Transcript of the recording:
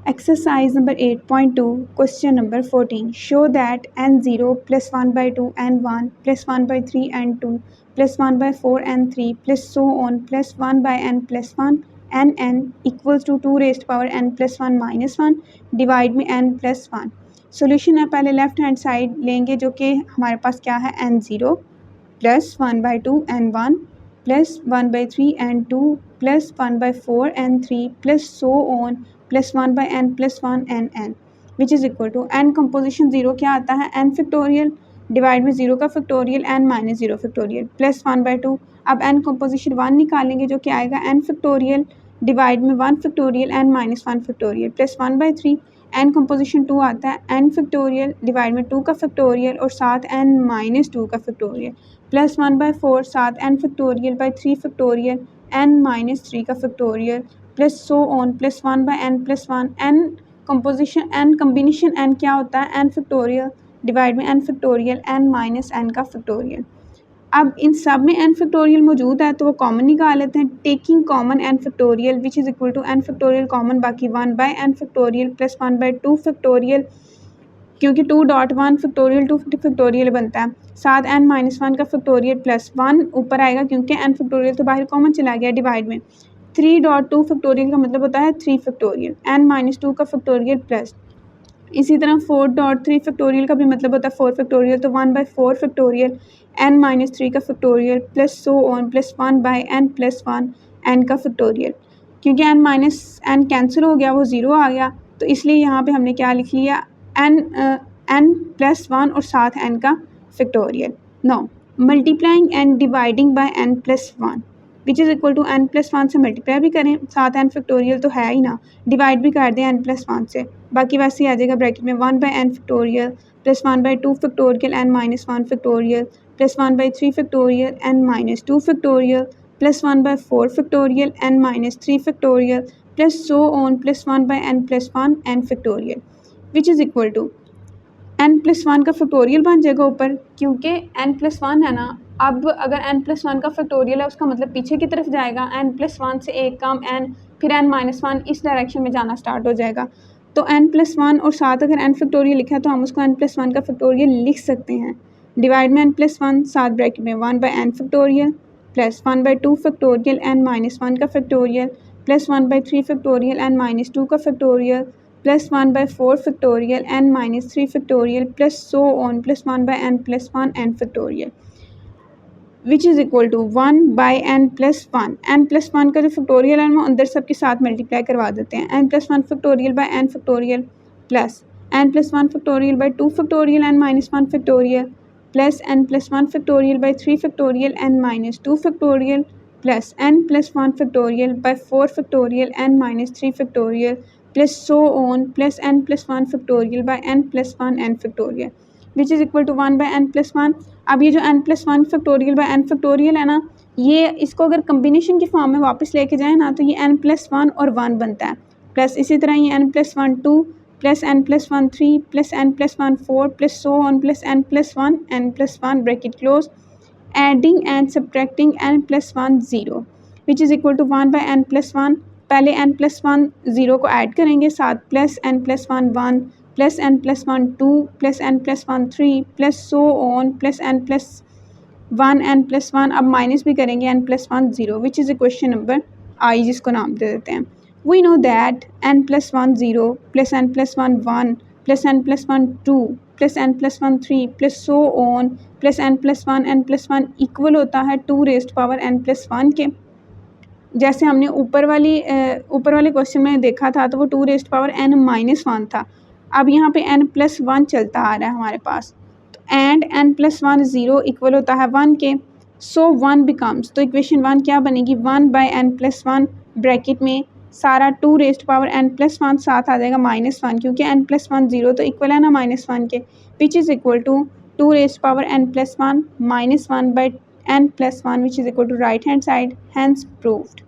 Exercise number 8.2, question number 14. Show that n0 plus 1 by 2 n1 plus 1 by 3 n2 plus 1 by 4 n3 plus so on plus 1 by n plus 1 nn equals to 2 raised to power n plus 1 minus 1 divide में n plus 1. Solution है पहले left hand side लेंगे जो कि हमारे पास क्या है n0 plus 1 by 2 n1 plus 1 by 3 n2 plus 1 by 4 n3 plus so on plus 1 by n plus 1 n which is equal to n composition zero क्या आता है n फैक्टोरियल डिवाइड में ज़ीरो का factorial n minus zero factorial plus 1 by 2. अब n composition 1 निकालेंगे जो कि आएगा n फैक्टोरियल डिवाइड में 1 factorial n minus 1 factorial plus 1 by 3. n composition 2 आता है n फैक्टोरियल डिवाइड में 2 का फैक्टोरियल और साथ n माइनस 2 का फैक्टोरियल प्लस 1 by 4 साथ n factorial by 3 factorial n minus 3 का factorial plus so on plus 1 by n plus 1 n composition n combination n क्या होता है n फैक्टोरियल डिवाइड में n factorial n minus n का factorial. अब इन सब में n फैक्टोरियल मौजूद है तो वो कॉमन निकाल लेते हैं. Taking common n factorial which is equal to n factorial common बाकी 1 by n factorial plus 1 by 2 factorial क्योंकि 2 डॉट 1 फैक्टोरियल 2 फैक्टोरियल बनता है साथ n माइनस 1 का फैक्टोरियल प्लस 1 ऊपर आएगा क्योंकि n फैक्टोरियल तो बाहर कॉमन चला गया डिवाइड में 3 डॉट 2 फैक्टोरियल का मतलब होता है 3 फैक्टोरियल n माइनस 2 का फैक्टोरियल प्लस इसी तरह 4 डॉट 3 फैक्टोरियल का भी मतलब होता है 4 फैक्टोरियल तो 1 by 4 फैक्टोरियल n माइनस 3 का factorial plus so on plus 1 by n plus 1 n का फैक्टोरियल क्योंकि n माइनस n कैंसिल हो गया वो ज़ीरो आ गया तो इसलिए यहाँ पे हमने क्या लिख लिया n प्लस 1 और साथ n का factorial. No multiplying and dividing by n plus 1 which is equal to n plus 1 से मल्टीप्लाई भी करें साथ n फैक्टोरियल तो है ही ना डिवाइड भी कर दें n प्लस 1 से बाकी वैसे ही आ जाएगा ब्रैकेट में 1 by n factorial plus 1 by 2 factorial n minus 1 factorial plus 1 by 3 factorial n minus 2 factorial plus 1 by 4 factorial n minus 3 factorial plus so on plus 1 by n plus 1 n factorial which is equal to n plus 1 का factorial बन जाएगा ऊपर क्योंकि n plus 1 है ना. अब अगर n plus 1 का फैक्टोरियल है उसका मतलब पीछे की तरफ जाएगा n प्लस 1 से एक कम n फिर n माइनस 1 इस डायरेक्शन में जाना स्टार्ट हो जाएगा तो n प्लस 1 और साथ अगर n फैक्टोरियल लिखा है तो हम उसको n प्लस 1 का फैक्टोरियल लिख सकते हैं डिवाइड में n प्लस 1 साथ ब्रैकेट में 1 by n factorial plus 1 by 2 factorial n minus 1 का factorial plus 1 by 3 factorial n minus 2 का factorial plus 1 by 4 factorial n minus 3 factorial plus so on plus 1 by n plus 1 n factorial which is equal to 1 by n plus 1. n plus 1 का जो factorial है वो अंदर सबके साथ multiply करवा देते हैं n plus 1 factorial by n factorial plus n plus 1 factorial by 2 factorial n minus 1 factorial plus n plus 1 factorial by 3 factorial n minus 2 factorial plus n plus 1 factorial by 4 factorial n minus 3 factorial plus so on plus n plus 1 factorial by n plus 1 n factorial which is equal to 1 by n plus 1. अब ये जो n plus 1 factorial by n factorial है ना ये इसको अगर combination की form में वापस लेके जाए ना तो ये n प्लस 1 और 1 बनता है प्लस इसी तरह ये n plus 1 2 plus n plus 1 3 plus n plus 1 4 plus so on plus n plus 1 n plus 1 bracket close adding and subtracting n plus 1 0 which is equal to 1 by n plus 1. पहले n plus 1 0 को add करेंगे साथ plus n plus 1 1 plus n plus 1 2 plus n plus 1 3 plus so on plus n plus 1 n plus 1 अब minus भी करेंगे n plus 1 0 which is equation number I जिसको नाम दे देते हैं. We know that n plus 1 0 plus n plus 1 1 plus n plus 1 2 plus n plus 1 3 plus so on plus n plus 1 n plus 1 equal होता है 2 raised power n plus 1 के जैसे हमने ऊपर वाले क्वेश्चन में देखा था तो वो 2 रेज़्ड पावर n माइनस 1 था. अब यहाँ पे n प्लस 1 चलता आ रहा है हमारे पास तो एंड n प्लस 1 0 इक्वल होता है 1 के सो 1 बिकम्स तो इक्वेशन 1 क्या बनेगी 1 by n प्लस 1 ब्रैकेट में सारा 2 रेज़्ड पावर n प्लस 1 साथ आ जाएगा माइनस 1 क्योंकि n प्लस 1 0 तो इक्वल है ना माइनस 1 के which is equal to 2 raised power n plus 1 minus 1 by n plus 1 which is equal to right hand side hence proved.